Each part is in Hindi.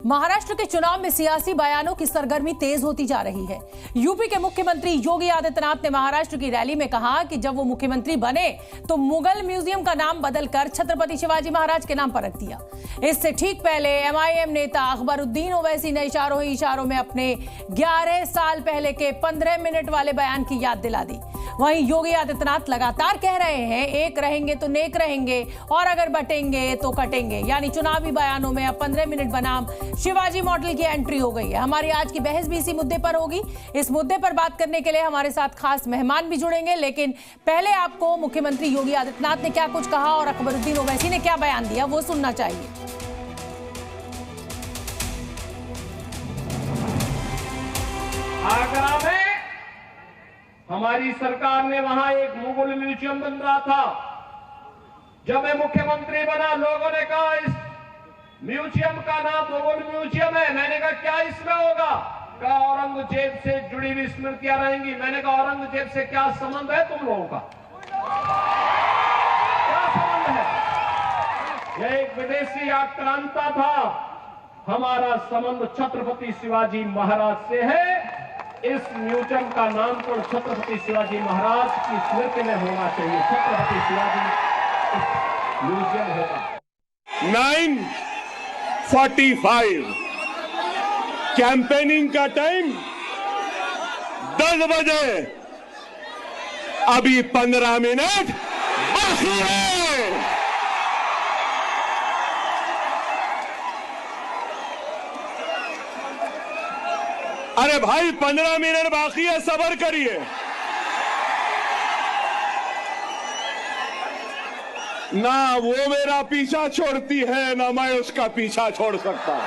महाराष्ट्र के चुनाव में सियासी बयानों की सरगर्मी तेज होती जा रही है। यूपी के मुख्यमंत्री योगी आदित्यनाथ ने महाराष्ट्र की रैली में कहा कि जब वो मुख्यमंत्री बने तो मुगल म्यूजियम का नाम बदलकर छत्रपति शिवाजी महाराज के नाम पर रख दिया। इससे ठीक पहले एमआईएम नेता अकबरुद्दीन ओवैसी ने इशारों में अपने 11 साल पहले के 15 मिनट वाले बयान की याद दिला दी। वहीं योगी आदित्यनाथ लगातार कह रहे हैं, एक रहेंगे तो नेक रहेंगे और अगर बटेंगे तो कटेंगे। यानी चुनावी बयानों में अब 15 मिनट बनाम शिवाजी मॉडल की एंट्री हो गई है। हमारी आज की बहस भी इसी मुद्दे पर होगी। इस मुद्दे पर बात करने के लिए हमारे साथ खास मेहमान भी जुड़ेंगे, लेकिन पहले आपको मुख्यमंत्री योगी आदित्यनाथ ने क्या कुछ कहा और अकबरुद्दीन ओवैसी ने क्या बयान दिया वो सुनना चाहिए। आगरा में हमारी सरकार ने वहां एक मुगल म्यूजियम बन रहा था। जब मैं मुख्यमंत्री बना, लोगों ने कहा इस म्यूजियम का नाम मुगल म्यूजियम है। मैंने कहा क्या इसमें होगा? कहा औरंगजेब से जुड़ी हुई स्मृतियां रहेंगी। मैंने कहा औरंगजेब से क्या संबंध है तुम लोगों का? क्या संबंध है? यह एक विदेशी आक्रांता था। हमारा संबंध छत्रपति शिवाजी महाराज से है। इस म्यूजियम का नामकरण छत्रपति शिवाजी महाराज की स्मृति में होना चाहिए। छत्रपति शिवाजी म्यूजियम होगा। 9:45 कैंपेनिंग का टाइम 10 बजे, अभी 15 मिनट बाकी है। अरे भाई 15 मिनट बाकी है, सब्र करिए। ना वो मेरा पीछा छोड़ती है ना मैं उसका पीछा छोड़ सकता हूं।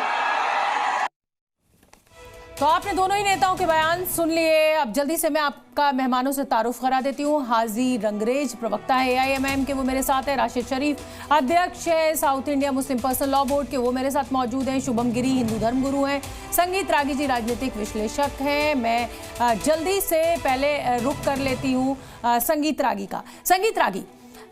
तो आपने दोनों ही नेताओं के बयान सुन लिए। अब जल्दी से मैं आपका मेहमानों से तारुफ करा देती हूँ। हाजी रंगरेज प्रवक्ता है एआईएमआईएम के, वो मेरे साथ है। राशिद शरीफ अध्यक्ष है south India Muslim personal law board के, वो मेरे साथ मौजूद हैं। शुभम गिरी हिंदू धर्म गुरु हैं। संगीत रागी जी राजनीतिक विश्लेषक हैं। मैं जल्दी से पहले रुख कर लेती हूँ संगीत रागी का। संगीत रागी,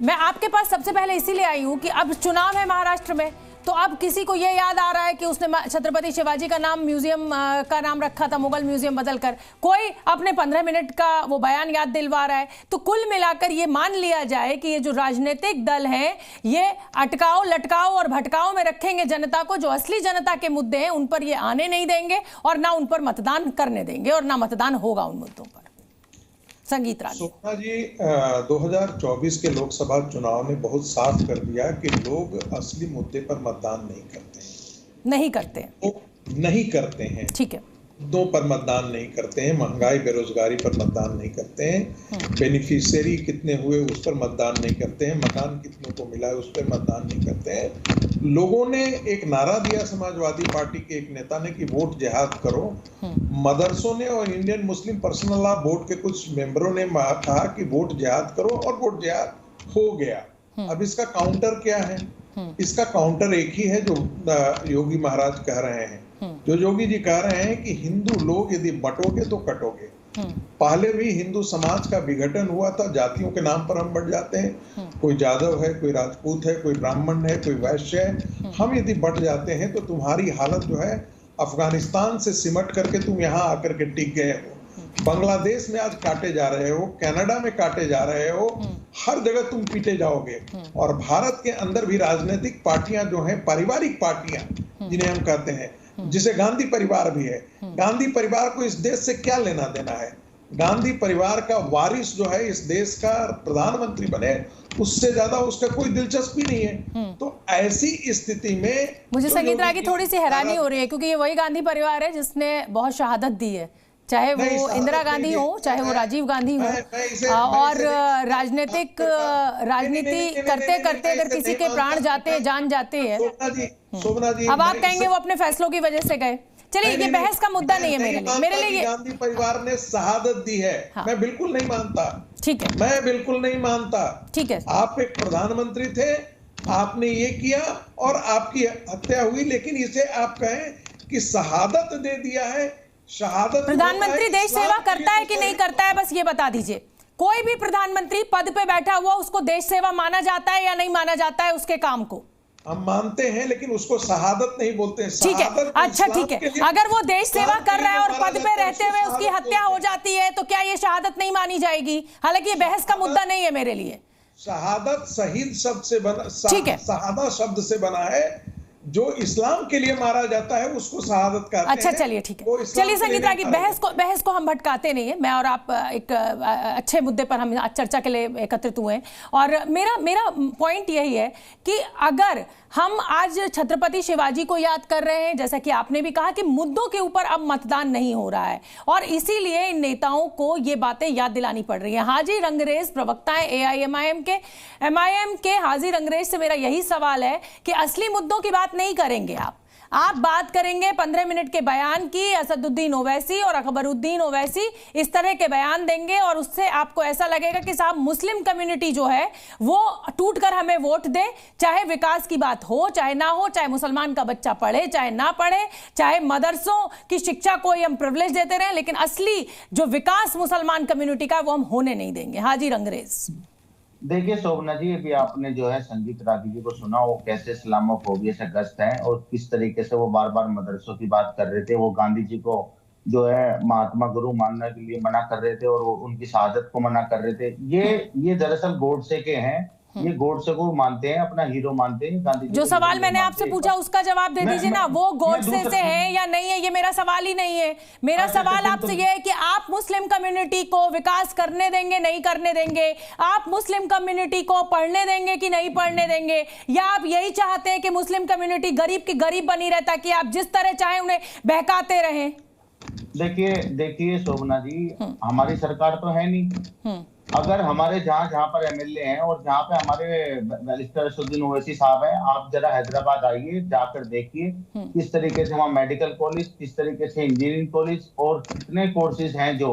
मैं आपके पास सबसे पहले इसीलिए आई हूँ कि अब चुनाव है महाराष्ट्र में, तो अब किसी को ये याद आ रहा है कि उसने छत्रपति शिवाजी का नाम म्यूजियम का नाम रखा था, मुगल म्यूजियम बदलकर। कोई अपने 15 मिनट का वो बयान याद दिलवा रहा है। तो कुल मिलाकर ये मान लिया जाए कि ये जो राजनीतिक दल हैं ये अटकाओ लटकाओ और भटकाओ में रखेंगे जनता को। जो असली जनता के मुद्दे हैं उन पर ये आने नहीं देंगे और ना उन पर मतदान करने देंगे और ना मतदान होगा उन मुद्दों पर। संगीत रागी। सोना जी, 2024 के लोकसभा चुनाव ने बहुत साफ कर दिया कि लोग असली मुद्दे पर मतदान नहीं करते हैं। ठीक है। मुद्दों पर मतदान नहीं करते हैं। महंगाई बेरोजगारी पर मतदान नहीं करते हैं। बेनिफिशियरी कितने हुए उस पर मतदान नहीं करते हैं। मकान कितनों को मिला है उस पर मतदान नहीं करते हैं। लोगों ने एक नारा दिया समाजवादी पार्टी के एक नेता ने कि वोट जिहाद करो। मदरसों ने और Indian Muslim personal law board के कुछ मेंबरों ने कहा कि वोट जिहाद करो और वोट जिहाद हो गया। अब इसका काउंटर क्या है? इसका काउंटर एक ही है जो योगी महाराज कह रहे हैं। जो योगी जी कह रहे हैं कि हिंदू लोग यदि बटोगे तो कटोगे। पहले भी हिंदू समाज का विघटन हुआ था। जातियों के नाम पर हम बट जाते हैं। कोई जादव है, कोई राजपूत है, कोई ब्राह्मण है, कोई वैश्य है। हम यदि बट जाते हैं तो तुम्हारी हालत जो है अफगानिस्तान से सिमट करके तुम यहाँ आकर के टिक गए हो। बांग्लादेश में आज काटे जा रहे हो, कनाडा में काटे जा रहे हो, हर जगह तुम पीटे जाओगे। और भारत के अंदर भी राजनीतिक पार्टियां जो हैं, पारिवारिक पार्टियां जिन्हें हम कहते हैं, जिसे गांधी परिवार भी है। गांधी परिवार को इस देश से क्या लेना देना है? गांधी परिवार का वारिस जो है इस देश का प्रधानमंत्री बने, उससे ज्यादा उसका कोई दिलचस्पी नहीं है। तो ऐसी स्थिति में मुझे संगीत रागी थोड़ी सी हैरानी हो रही है, क्योंकि ये वही गांधी परिवार है जिसने बहुत शहादत दी है, चाहे वो इंदिरा गांधी हो, चाहे वो राजीव गांधी हो। और राजनीति करते करते अगर किसी के प्राण जाते हैं, जान जाते हैं, अब आप कहेंगे वो अपने फैसलों की वजह से गए। चलिए, ये बहस का मुद्दा नहीं है मेरे लिए। गांधी परिवार ने शहादत दी है। हाँ। मैं बिल्कुल नहीं मानता। ठीक है, मैं बिल्कुल नहीं मानता। ठीक है, आप एक प्रधानमंत्री थे, आपने ये किया और आपकी हत्या हुई, लेकिन इसे आप कहें कि शहादत दे दिया है। शहादत प्रधानमंत्री देश सेवा करता है कि नहीं करता है, बस ये बता दीजिए। कोई भी प्रधानमंत्री पद पे बैठा हुआ उसको देश सेवा माना जाता है या नहीं माना जाता है उसके काम को? हम मानते हैं, लेकिन उसको शहादत नहीं बोलते हैं। ठीक है, अच्छा ठीक है, अगर वो देश सेवा कर रहा है और पद पे रहते हुए उसकी हत्या हो जाती है तो क्या ये शहादत नहीं मानी जाएगी? हालांकि ये बहस का मुद्दा नहीं है मेरे लिए। शहादत शहीद शब्द से बना, ठीक है, शहादा शब्द से बना है। जो इस्लाम के लिए मारा जाता है उसको शहादत कहते हैं। अच्छा चलिए ठीक है, चलिए संगीता की बहस को हम भटकाते नहीं है। मैं और आप एक अच्छे मुद्दे पर हम चर्चा के लिए एकत्रित हुए हैं और मेरा पॉइंट यही है कि अगर हम आज छत्रपति शिवाजी को याद कर रहे हैं, जैसा कि आपने भी कहा कि मुद्दों के ऊपर अब मतदान नहीं हो रहा है और इसीलिए इन नेताओं को ये बातें याद दिलानी पड़ रही हैं। हाजी रंगरेज प्रवक्ता है एआईएमआईएम के हाजी रंगरेज से मेरा यही सवाल है कि असली मुद्दों की बात नहीं करेंगे आप बात करेंगे 15 मिनट के बयान की। असदुद्दीन ओवैसी और अकबरुद्दीन ओवैसी इस तरह के बयान देंगे और उससे आपको ऐसा लगेगा कि साहब मुस्लिम कम्युनिटी जो है वो टूटकर हमें वोट दे, चाहे विकास की बात हो चाहे ना हो, चाहे मुसलमान का बच्चा पढ़े चाहे ना पढ़े, चाहे मदरसों की शिक्षा को हम प्रिविलेज देते रहे, लेकिन असली जो विकास मुसलमान कम्युनिटी का वो हम होने नहीं देंगे। हाजी रंगरेज। देखिए शोभना जी, अभी आपने जो है संजीत रागी जी को सुना, वो कैसे इस्लामोफोबिया से ग्रस्त हैं और किस तरीके से वो बार बार मदरसों की बात कर रहे थे। वो गांधी जी को जो है महात्मा गुरु मानने के लिए मना कर रहे थे और वो उनकी शहादत को मना कर रहे थे। ये दरअसल गोडसे के हैं, ये गोडसे को मानते हैं, अपना हीरो मानते हैं। गांधी जी जो सवाल मैंने आपसे पूछा उसका जवाब दे दीजिए ना, वो गोडसे से है या नहीं है, ये मेरा सवाल ही नहीं है। मेरा सवाल आपसे ये है कि आप मुस्लिम कम्युनिटी को विकास करने देंगे नहीं करने देंगे, आप मुस्लिम कम्युनिटी को पढ़ने देंगे कि नहीं पढ़ने देंगे, या आप यही चाहते हैं कि मुस्लिम कम्युनिटी गरीब की गरीब बनी रहे ताकि आप जिस तरह चाहे उन्हें बहकाते रहें? देखिए शोभना जी, हमारी सरकार तो है नहीं। अगर हमारे जहाँ पर एमएलए हैं और जहाँ पे हमारे बैरिस्टर असदुद्दीन ओवैसी साहब हैं, आप जरा हैदराबाद आइए, जाकर देखिए किस तरीके से वहाँ मेडिकल कॉलेज, किस तरीके से इंजीनियरिंग कॉलेज और कितने कोर्सेज हैं जो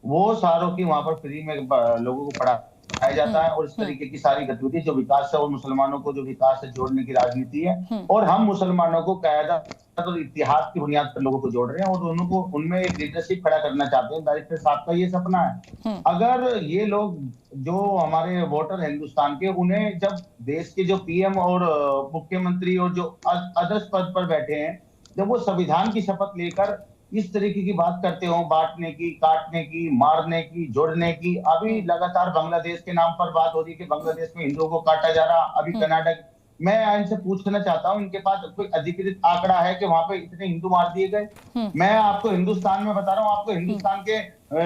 वो सारों की वहाँ पर फ्री में लोगों को पढ़ाया जाता है। और इस तरीके की सारी गतिविधि जो विकास है और मुसलमानों को जो विकास से जोड़ने की राजनीति है, और हम मुसलमानों को कायदा तो इतिहास की बुनियाद पर लोगों को जोड़ रहे हैं और उनको उनमें एक लीडरशिप खड़ा करना चाहते हैं। बैरिस्टर साहब का ये सपना है। अगर ये लोग जो हमारे वोटर हिंदुस्तान के, उन्हें जब देश के जो पीएम और मुख्यमंत्री और जो अध्यक्ष पद पर बैठे हैं, जब वो संविधान की शपथ लेकर इस तरीके की बात करते हो, बांटने की, काटने की, मारने की, जोड़ने की, अभी लगातार बांग्लादेश के नाम पर बात हो रही है कि बांग्लादेश में हिंदुओं को काटा जा रहा, अभी कनाडा, मैं इनसे पूछना चाहता हूं, इनके पास कोई अधिकृत आंकड़ा है कि वहां पे इतने हिंदू मार दिए गए? मैं आपको हिंदुस्तान में बता रहा हूं, आपको हिंदुस्तान के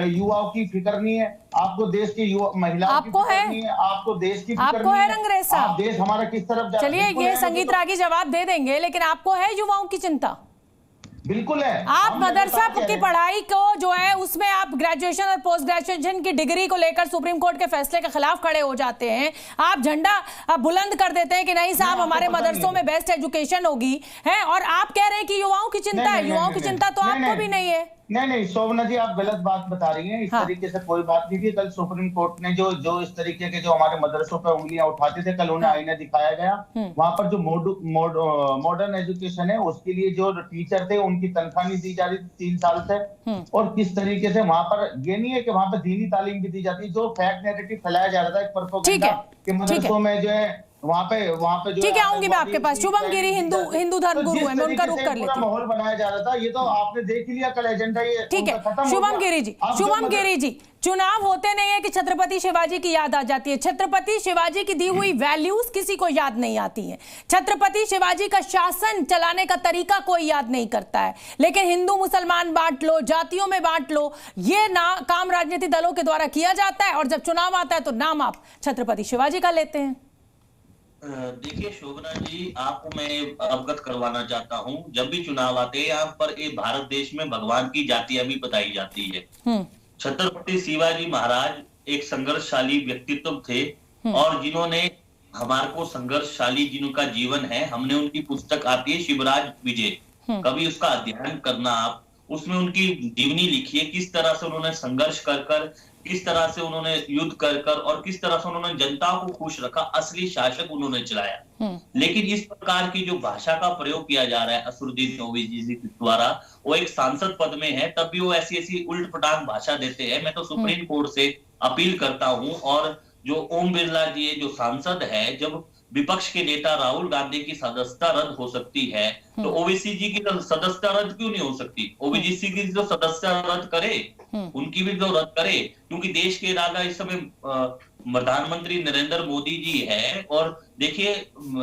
युवाओं की फिक्र नहीं है, आपको देश के युवा महिलाओं की फिक्र नहीं है, आपको देश की फिक्र नहीं है। रंगरेज साहब, देश हमारा किस तरफ जा रहा है? चलिए ये संगीत रागी जवाब दे देंगे, लेकिन आपको है युवाओं की चिंता? बिल्कुल है। आप मदरसा की पढ़ाई को जो है उसमें आप ग्रेजुएशन और पोस्ट ग्रेजुएशन की डिग्री को लेकर सुप्रीम कोर्ट के फैसले के खिलाफ खड़े हो जाते हैं, आप झंडा बुलंद कर देते हैं कि नहीं साहब हमारे मदरसों में बेस्ट एजुकेशन होगी है, और आप कह रहे हैं कि युवाओं की चिंता है। युवाओं की चिंता तो आपको भी नहीं है। नहीं शोभना जी, आप गलत बात बता रही हैं। इस तरीके से कोई बात नहीं थी। कल सुप्रीम कोर्ट ने जो इस तरीके के जो हमारे मदरसों पर उंगलियां उठाते थे, कल उन्हें आईना दिखाया गया। वहां पर जो मॉडर्न एजुकेशन है उसके लिए जो टीचर थे उनकी तनख्वाह नहीं दी जा रही 3 साल से, और किस तरीके से वहां पर ये नहीं है कि वहां पर दीनी तालीम भी दी जाती है। जो फैक्ट नैरेटिव फैलाया जा रहा था एक प्रोपेगेंडा के मदरसों में जो है वहाँ पे जो ठीक है, आऊंगी मैं आपके पास। शुभम गिरी हिंदू धर्म गुरु है, मैं उनका रुख कर लेती हूँ। माहौल बनाया जा रहा था, ये तो आपने देख लिया कल एजेंडा ये। ठीक है शुभम गिरी जी, चुनाव होते नहीं है कि छत्रपति शिवाजी की याद आ जाती है। छत्रपति शिवाजी की दी हुई वैल्यूज किसी को याद नहीं आती है। छत्रपति शिवाजी का शासन चलाने का तरीका कोई याद नहीं करता है। लेकिन हिंदू मुसलमान बांट लो, जातियों में बांट लो, ये काम राजनीतिक दलों के द्वारा किया जाता है, और जब चुनाव आता है तो नाम आप छत्रपति शिवाजी का लेते हैं। देखिए शोभना जी, आपको मैं अवगत करवाना चाहता हूँ, जब भी चुनाव आते हैं यहाँ पर भारत देश में भगवान की जातियां भी बताई जाती है। छत्रपति शिवाजी महाराज एक संघर्षशाली व्यक्तित्व थे और जिन्होंने हमारे को संघर्षशाली जिनका जीवन है, हमने उनकी पुस्तक आती है शिवराज विजय, कभी उसका अध्ययन करना आप, उसमें उनकी जीवनी लिखी है, किस तरह से उन्होंने संघर्ष कर किस तरह से उन्होंने युद्ध कर और किस तरह से उन्होंने जनता को खुश रखा, असली शासक उन्होंने चलाया। लेकिन इस प्रकार की जो भाषा का प्रयोग किया जा रहा है असदुद्दीन ओवैसी जी द्वारा, वो एक सांसद पद में है तब भी वो ऐसी उल्ट पटांग भाषा देते हैं। मैं तो सुप्रीम कोर्ट से अपील करता हूं, और जो ओम बिरला जी जो सांसद है, जब विपक्ष के नेता राहुल गांधी की सदस्यता रद्द हो सकती है, तो ओवैसी जी की सदस्यता रद्द क्यों नहीं हो सकती? ओवैसी की जो सदस्यता रद्द करे, उनकी भी जो रद्द करे, क्योंकि देश के राजा इस समय प्रधानमंत्री नरेंद्र मोदी जी है। और देखिए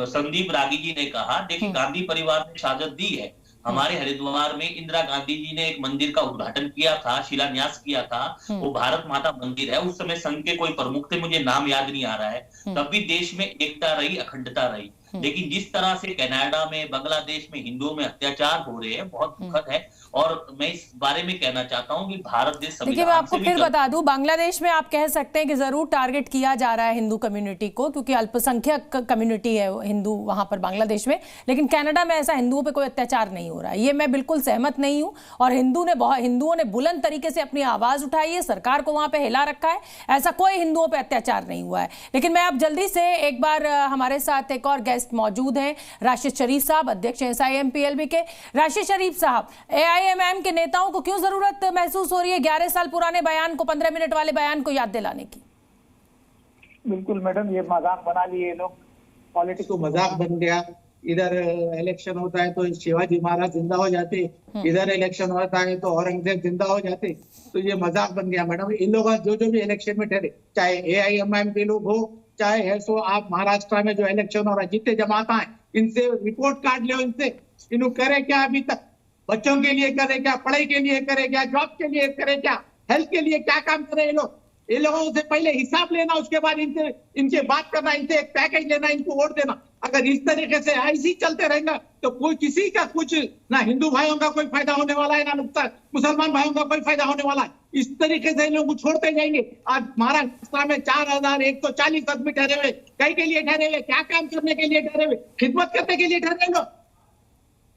संदीप रागी जी ने कहा, देखिए गांधी परिवार ने शहादत दी है। हमारे हरिद्वार में इंदिरा गांधी जी ने एक मंदिर का उद्घाटन किया था, शिलान्यास किया था, वो भारत माता मंदिर है। उस समय संघ के कोई प्रमुख थे, मुझे नाम याद नहीं आ रहा है। तब भी देश में एकता रही, अखंडता रही। लेकिन जिस तरह से कनाडा में, बांग्लादेश में हिंदुओं में अत्याचार हो रहे हैं, बहुत दुखद है। और मैं इस बारे में कहना चाहता हूं कि भारत देश देखिए, मैं आपको फिर बता दूं, बांग्लादेश में आप कह सकते हैं कि जरूर टारगेट किया जा रहा है हिंदू कम्युनिटी को, क्योंकि अल्पसंख्यक कम्युनिटी है हिंदू वहां पर बांग्लादेश में। लेकिन कनाडा में ऐसा हिंदुओं पे कोई अत्याचार नहीं हो रहा है, ये मैं बिल्कुल सहमत नहीं हूं। और हिंदुओं ने बुलंद तरीके से अपनी आवाज उठाई है, सरकार को वहां पर हिला रखा है, ऐसा कोई हिंदुओं पर अत्याचार नहीं हुआ है। लेकिन मैं अब जल्दी से एक बार, हमारे साथ एक और गेस्ट मौजूद हैं, राशिद शरीफ साहब, अध्यक्ष SIM-PLB के। राशिद शरीफ साहब, AIMM के नेताओं को क्यों जरूरत महसूस हो रही है 11 साल पुराने बयान को, 15 मिनट वाले बयान को याद दिलाने की? बिल्कुल मैडम, ये मजाक बना लिए लोग, पॉलिटिक्स को मजाक बन गया। इधर इलेक्शन होता है तो शिवाजी महाराज जिंदा हो जाते, इधर इलेक्शन होता है तो औरंगजेब जिंदा हो जाते। तो ये मजाक बन गया मैडम। इन लोग जो भी इलेक्शन में ठहरे, चाहे AIMM के लोग हो, चाहे है सो आप महाराष्ट्र में जो इलेक्शन हो रहा है, जितने जमाता है, इनसे रिपोर्ट कार्ड लो, इनसे इन्हों करे क्या अभी तक, बच्चों के लिए करे क्या, पढ़ाई के लिए करे क्या, जॉब के लिए करे क्या, हेल्थ के लिए क्या काम करे ये लोग। ये लोगों से पहले हिसाब लेना, उसके बाद इनसे बात करना, इनसे एक पैकेज लेना, इनको वोट देना। अगर इस तरीके से ऐसे ही चलते रहेगा तो कोई किसी का कुछ, ना हिंदू भाइयों का कोई फायदा होने वाला है, ना नुकसान मुसलमान भाइयों का कोई फायदा होने वाला है। इस तरीके से लोग छोड़ते जाएंगे। आज महाराष्ट्र में 4140 आदमी ठहरे हुए, कई के लिए ठहरे हुए, क्या काम करने के लिए ठहरे हुए, खिदमत करने के लिए ठहरे लोग।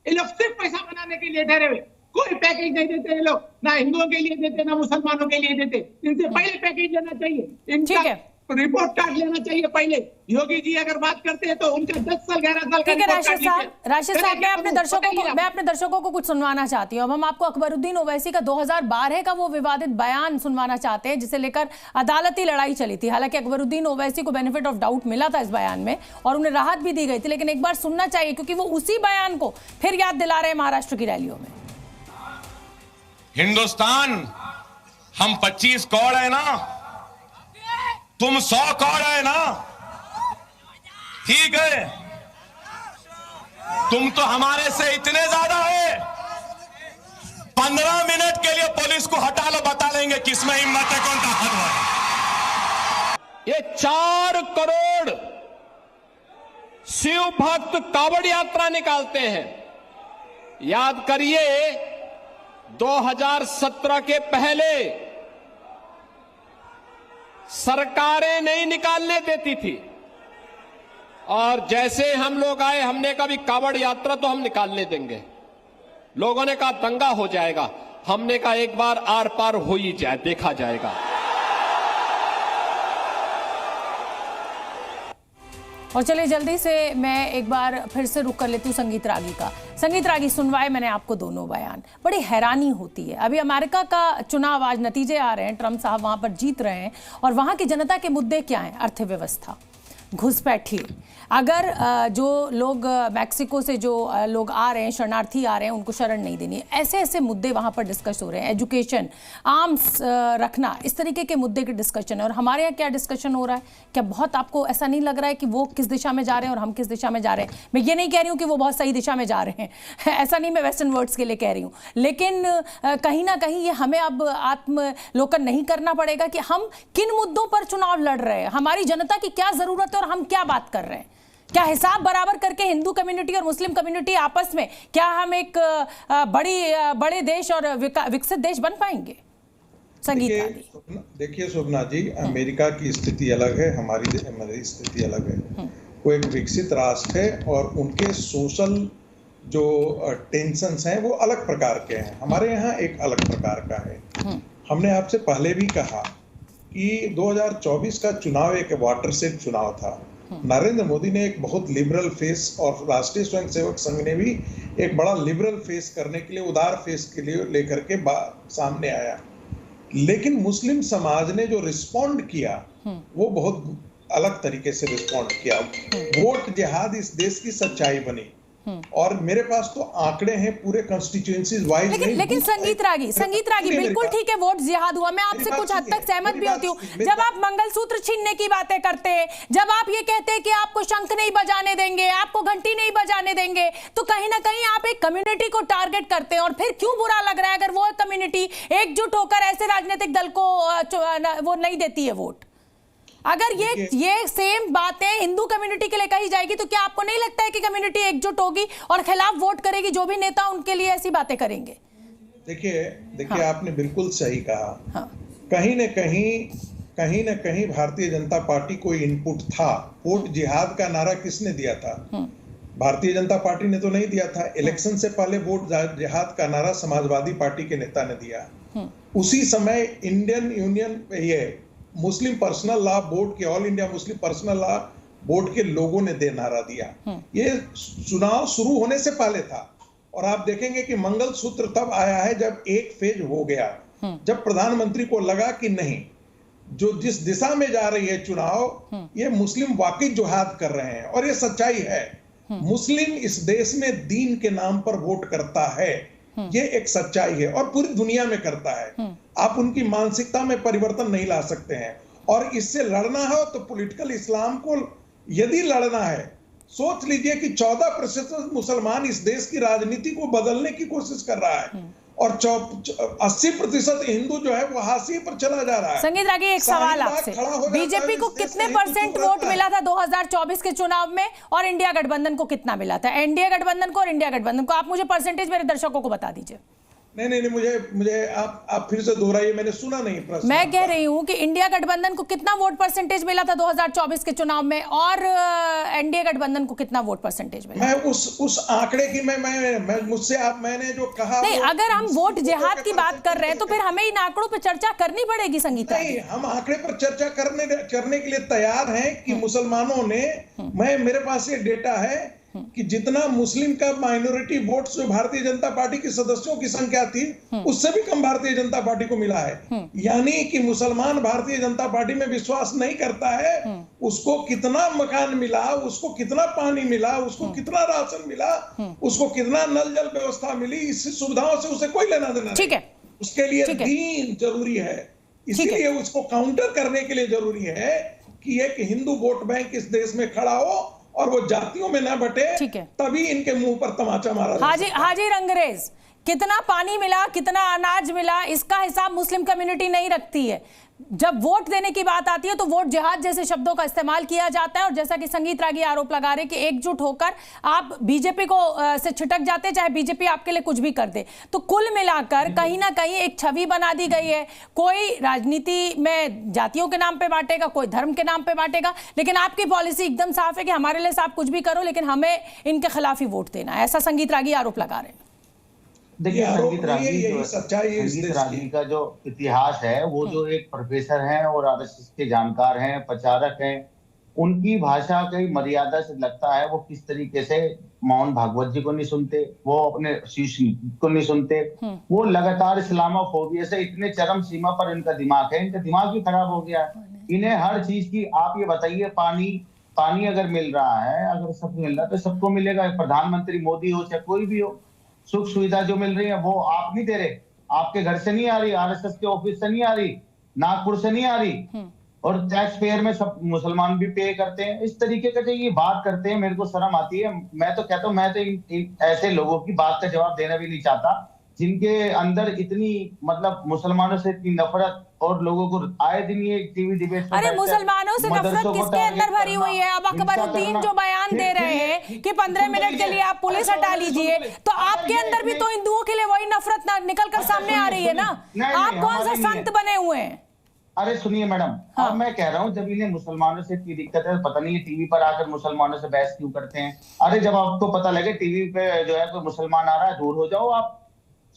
ये लोग सिर्फ पैसा बनाने के लिए ठहरे हुए, कोई पैकेज नहीं देते ये लोग, ना हिंदुओं के लिए देते, ना मुसलमानों के लिए देते। इनसे पहले पैकेज लेना चाहिए, इनका रिपोर्ट कार्ड लेना चाहिए पहले। योगी जी अगर बात करते हैं तो उनका 10 साल 11 साल का रिपोर्ट कार्ड लीजिए। राशिद साहब, मैं अपने दर्शकों को कुछ सुनवाना चाहती हूँ। अब हम आपको अकबरुद्दीन ओवैसी का 2012 का वो विवादित बयान सुनवाना चाहते हैं, जिसे लेकर अदालती लड़ाई चली थी। हालांकि अकबरुद्दीन ओवैसी को बेनिफिट ऑफ डाउट मिला था इस बयान में और उन्हें राहत भी दी गई थी, लेकिन एक बार सुनना चाहिए क्योंकि वो उसी बयान को फिर याद दिला रहे हैं महाराष्ट्र की रैलियों में। हिंदुस्तान हम 25 करोड़ है ना, तुम 100 करोड़ है ना, ठीक है, तुम तो हमारे से इतने ज्यादा है। 15 मिनट के लिए पुलिस को हटा लो, बता लेंगे किसमें हिम्मत है, कौन ताकतवर है। ये 4 करोड़ शिव भक्त कावड़ यात्रा निकालते हैं। याद करिए 2017 के पहले सरकारें नहीं निकालने देती थी, और जैसे हम लोग आए हमने कहा भी कावड़ यात्रा तो हम निकालने देंगे। लोगों ने कहा दंगा हो जाएगा, हमने कहा एक बार आर पार हो ही जाए, देखा जाएगा। और चलिए जल्दी से मैं एक बार फिर से रुक कर लेती हूँ संगीत रागी का। संगीत रागी, सुनवाए मैंने आपको दोनों बयान, बड़ी हैरानी होती है। अभी अमेरिका का चुनाव, आज नतीजे आ रहे हैं, ट्रंप साहब वहां पर जीत रहे हैं और वहां की जनता के मुद्दे क्या हैं? अर्थव्यवस्था, घुसपैठी। अगर जो लोग मैक्सिको से जो लोग आ रहे हैं, शरणार्थी आ रहे हैं, उनको शरण नहीं देनी, ऐसे ऐसे मुद्दे वहाँ पर डिस्कस हो रहे हैं। एजुकेशन, आर्म्स रखना, इस तरीके के मुद्दे के डिस्कशन है। और हमारे यहाँ क्या डिस्कशन हो रहा है? क्या बहुत आपको ऐसा नहीं लग रहा है कि वो किस दिशा में जा रहे हैं और हम किस दिशा में जा रहे हैं? मैं ये नहीं कह रही हूँ कि वो बहुत सही दिशा में जा रहे हैं, ऐसा नहीं, मैं वेस्टर्न वर्ड्स के लिए कह रही हूँ, लेकिन कहीं ना कहीं ये हमें अब आत्मलोकन नहीं करना पड़ेगा कि हम किन मुद्दों पर चुनाव लड़ रहे हैं, हमारी जनता की क्या जरूरत है और हम क्या बात कर रहे हैं। क्या हिसाब बराबर करके हिंदू कम्युनिटी और मुस्लिम कम्युनिटी आपस में, क्या हम एक बड़े देश और विकसित देश बन पाएंगे? संगीत, देखिए शोभना जी, अमेरिका की स्थिति अलग है, हमारी स्थिति अलग है। वो एक विकसित राष्ट्र है और उनके सोशल जो टेंशन्स हैं वो अलग प्रकार के हैं, हमारे यहाँ एक अलग प्रकार का है। हमने आपसे पहले भी कहा कि 2024 का चुनाव एक वाटरशेड चुनाव था। नरेंद्र मोदी ने एक बहुत लिबरल फेस और राष्ट्रीय स्वयंसेवक संघ ने भी एक बड़ा लिबरल फेस करने के लिए, उदार फेस के लिए लेकर के सामने आया। लेकिन मुस्लिम समाज ने जो रिस्पॉन्ड किया वो बहुत अलग तरीके से रिस्पॉन्ड किया। वोट जिहाद इस देश की सच्चाई बनी और मेरे पास तो आंकड़े हैं पूरे कंस्टिट्यूएंसीज वाइज। लेकिन संगीत रागी बिल्कुल ठीक है, वोट जिहाद हुआ, मैं आपसे कुछ हद तक सहमत भी होती हूँ। जब आप मंगलसूत्र छीनने की बातें करते हैं, जब आप ये कहते हैं कि आपको शंख नहीं बजाने देंगे, आपको घंटी नहीं बजाने देंगे, तो कहीं ना कहीं आप एक कम्युनिटी को टारगेट करते हैं। और फिर क्यों बुरा लग रहा है अगर वो कम्युनिटी एकजुट होकर ऐसे राजनीतिक दल को वो नहीं देती है वोट? अगर ये सेम बातें हिंदू कम्युनिटी के लिए कही जाएगी तो क्या आपको नहीं लगता है कि कम्युनिटी एकजुट होगी और खिलाफ वोट करेगी, जो भी नेता उनके लिए ऐसी बातें करेंगे? देखिए हाँ। आपने बिल्कुल सही कहा। हाँ। कहीं न कहीं भारतीय जनता पार्टी को इनपुट था। वोट जिहाद का नारा किसने दिया था? भारतीय जनता पार्टी ने तो नहीं दिया था। इलेक्शन से पहले वोट जिहाद का नारा समाजवादी पार्टी के नेता ने दिया। उसी समय इंडियन यूनियन मुस्लिम पर्सनल लॉ बोर्ड के, all India Muslim personal law board के लोगों ने नारा दिया। ये चुनाव शुरू होने से पहले था। और आप देखेंगे कि मंगलसूत्र तब आया है जब एक फेज हो गया, जब प्रधानमंत्री को लगा कि नहीं, जो जिस दिशा में जा रही है चुनाव, ये मुस्लिम वाकई जिहाद कर रहे हैं। और ये सच्चाई है, मुस्लिम इस देश में दीन के नाम पर वोट करता है, ये एक सच्चाई है और पूरी दुनिया में करता है। आप उनकी मानसिकता में परिवर्तन नहीं ला सकते हैं। और इससे लड़ना है तो पॉलिटिकल इस्लाम को यदि लड़ना है, सोच लीजिए कि 14% मुसलमान इस देश की राजनीति को बदलने की कोशिश कर रहा है और 80% हिंदू जो है वो हाशिए पर चला जा रहा है। संगीत रागी, एक सवाल आपसे, बीजेपी को कितने % वोट मिला था 2024 के चुनाव में और इंडिया गठबंधन को कितना मिला था? एनडीए गठबंधन को और इंडिया गठबंधन को आप मुझे परसेंटेज मेरे दर्शकों को बता दीजिए। नहीं, मुझे आप फिर से दोहराइए, मैंने सुना नहीं प्रश्न। मैं कह रही हूं कि इंडिया गठबंधन को कितना वोट परसेंटेज मिला था 2024 के चुनाव में और एनडीए गठबंधन को कितना वोट परसेंटेज मिला? मैं उस आंकड़े की मैं मुझसे मैंने जो कहा नहीं, अगर हम वोट जिहाद की बात कर रहे हैं तो फिर हमें इन आंकड़ों पर चर्चा करनी पड़ेगी। संगीत नहीं, हम आंकड़े पर चर्चा करने के लिए तैयार हैं कि मुसलमानों ने, मेरे पास ये डेटा है कि जितना मुस्लिम का माइनॉरिटी वोट्स जो भारतीय जनता पार्टी के सदस्यों की संख्या थी, उससे भी कम भारतीय जनता पार्टी को मिला है। यानी कि मुसलमान भारतीय जनता पार्टी में विश्वास नहीं करता है। उसको कितना मकान मिला, उसको कितना पानी मिला, उसको कितना राशन मिला, उसको कितना नल जल व्यवस्था मिली, इस सुविधाओं से उसे कोई लेना देना नहीं। उसके लिए दीन जरूरी है। इसीलिए उसको काउंटर करने के लिए जरूरी है कि एक हिंदू वोट बैंक इस देश में खड़ा हो और वो जातियों में ना बटे, तभी इनके मुंह पर तमाचा मारा। हाजी रंगरेज, कितना पानी मिला, कितना अनाज मिला, इसका हिसाब मुस्लिम कम्युनिटी नहीं रखती है। जब वोट देने की बात आती है तो वोट जिहाद जैसे शब्दों का इस्तेमाल किया जाता है। और जैसा कि संगीत रागी आरोप लगा रहे कि एकजुट होकर आप बीजेपी को से छिटक जाते, चाहे बीजेपी आपके लिए कुछ भी कर दे। तो कुल मिलाकर कहीं ना कहीं एक छवि बना दी गई है। कोई राजनीति में जातियों के नाम पे बांटेगा, कोई धर्म के नाम पे बांटेगा, लेकिन आपकी पॉलिसी एकदम साफ है कि हमारे लिए आप कुछ भी करो लेकिन हमें इनके खिलाफ ही वोट देना है। ऐसा संगीत रागी आरोप लगा रहे हैं। देखिए, संगीत रागी का जो इतिहास है, वो जो एक प्रोफेसर हैं और आरएसएस के जानकार हैं, प्रचारक हैं, उनकी भाषा की मर्यादा से लगता है वो किस तरीके से मोहन भागवत जी को नहीं सुनते, वो अपने शिष्य को नहीं सुनते। वो लगातार इस्लामोफोबिया से इतने चरम सीमा पर इनका दिमाग है, इनका दिमाग भी खराब हो गया। इन्हें हर चीज की, आप ये बताइए, पानी अगर मिल रहा है, अगर सब मिल रहा है तो सबको मिलेगा। प्रधानमंत्री मोदी हो चाहे कोई भी हो, सुख सुविधा जो मिल रही है वो आप नहीं दे रहे, आपके घर से नहीं आ रही, आरएसएस के ऑफिस से नहीं आ रही, नागपुर से नहीं आ रही, और टैक्स पेयर में सब मुसलमान भी पे करते हैं। इस तरीके का जो ये बात करते हैं, मेरे को शर्म आती है। मैं तो कहता हूँ, मैं तो ऐसे लोगों की बात का जवाब देना भी नहीं चाहता जिनके अंदर इतनी, मतलब मुसलमानों से इतनी नफरत, और लोगों को आए दिन ये टीवी डिबेट। अरे मुसलमानों से नफरत किसके अंदर भरी हुई है? अब अकबरुद्दीन जो बयान दे रहे हैं कि 15 मिनट के लिए आप पुलिस हटा लीजिए, तो आपके अंदर भी तो हिंदुओं के लिए वही नफरत निकल कर सामने आ रही है ना। आप कौन सा संत बने हुए हैं? अरे सुनिए मैडम, अब मैं कह रहा हूँ, जब इन्हें मुसलमानों से इतनी दिक्कत है, पता नहीं टीवी पर आकर मुसलमानों से बहस क्यों करते हैं। अरे जब आपको पता लगे टीवी पे जो है कोई मुसलमान आ रहा है, दूर हो जाओ आप।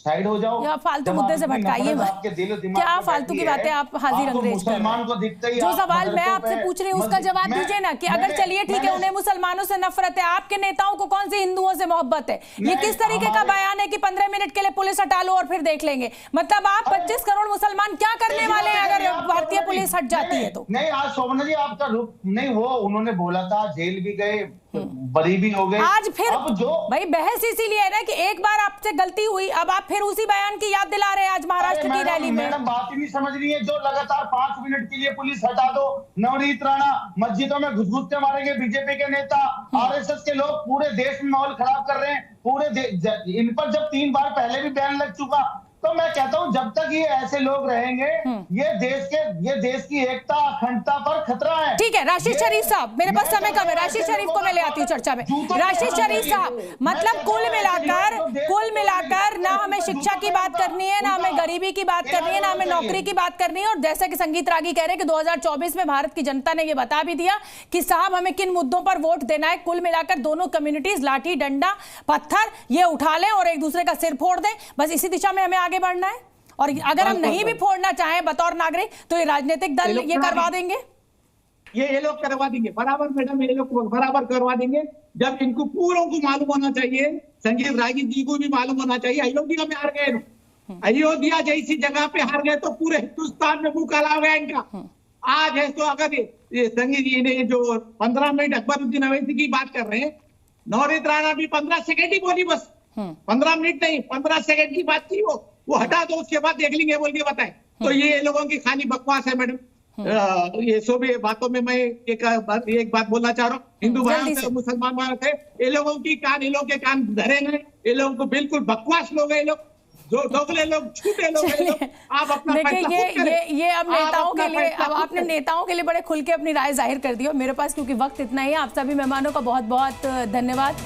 साइड हो जाओ। या फालतू जब मुद्दे से आपकी भटकाइए नफरत आपके दिलो दिमाग क्या में फालतू की बैठी बातें है, आप हाजी तो रंगरेज कर रहे मुसलमान हैं। को दिखते ही जो आप सवाल मैं मदरसों आपसे पे- पूछ रही हूँ उसका जवाब दीजिए ना कि अगर चलिए ठीक है उन्हें मुसलमानों से नफरत है, आपके नेताओं को कौन सी हिंदुओं से मोहब्बत है? ये किस तरीके का बयान है कि 15 मिनट के लिए पुलिस हटा लो और फिर देख लेंगे? मतलब आप 25 करोड़ मुसलमान क्या करने वाले हैं अगर भारतीय पुलिस हट जाती है तो? नहीं, आज शोभना जी आपका रुख नहीं, वो उन्होंने बोला था जेल भी गए, बरी भी हो गए। आज फिर अब जो भाई बहस इसीलिए है ना कि एक बार आपसे गलती हुई, अब आप फिर उसी बयान की याद दिला रहे हैं आज महाराष्ट्र की रैली में। मैडम बात ही नहीं समझ रही है। जो लगातार 5 मिनट के लिए पुलिस हटा दो, नवनीत राणा मस्जिदों में घुस-घुस के मारेंगे, बीजेपी के नेता, आरएसएस के लोग पूरे देश में माहौल खराब कर रहे हैं, इन पर जब 3 बार पहले भी बैन लग चुका, तो मैं कहता हूं जब तक ये ऐसे लोग रहेंगे ये देश की एकता अखंडता पर खतरा है। ठीक है राशिद शरीफ साहब, मेरे पास समय कम है, राशिद शरीफ को मैं ले आती हूँ चर्चा में। राशिद शरीफ साहब, मतलब कुल मिलाकर ना हमें शिक्षा की बात करनी है, ना हमें गरीबी की बात करनी है, ना हमें नौकरी की बात करनी है, और जैसा कि संगीत रागी कह रहे हैं कि 2024 में भारत की जनता ने ये बता भी दिया कि साहब हमें किन मुद्दों पर वोट देना है। कुल मिलाकर दोनों कम्युनिटीज लाठी डंडा पत्थर ये उठा लें और एक दूसरे का सिर फोड़ दें, बस इसी दिशा में हमें आगे बढ़ना है। और अगर हम नहीं भी फोड़ना चाहें बतौर नागरिक तो ये राजनीतिक दल ये करवा देंगे, ये लोग करवा देंगे बराबर मैडम, ये लोग बराबर करवा देंगे। जब इनको पूरों को मालूम होना चाहिए, संजीव रागी जी को भी मालूम होना चाहिए, अयोध्या में हार गए, अयोध्या जैसी जगह पे हार गए तो पूरे हिंदुस्तान में मुंह काला हो गया इनका। आज है तो अगर ये संजीव जी ने जो 15 मिनट अकबरुद्दीन अवैसी की बात कर रहे हैं, नवनीत राणा भी 15 सेकंड ही बोली, बस 15 मिनट नहीं 15 सेकंड की बात थी, वो हटा दो, उसके बाद देख लेंगे बोल के बताए। तो ये लोगों की खाली बकवास है मैडम। ये सब बातों में मैं एक बात बोलना चाह रहा हूँ, हिंदू भाई थे मुसलमान भाई थे, ये लोगों की कान, ये लोगों के कान धरे नहीं, ये लोगों को बिल्कुल बकवास लोग है, ये लोग जो दोगले लोग, छूटे लोग हैं लोग। आप अपना देखिए ये अब नेताओं के लिए, अब आपने नेताओं के लिए बड़े खुल के अपनी राय जाहिर कर दी हो। मेरे पास क्योंकि वक्त इतना ही है, आप सभी मेहमानों का बहुत बहुत धन्यवाद।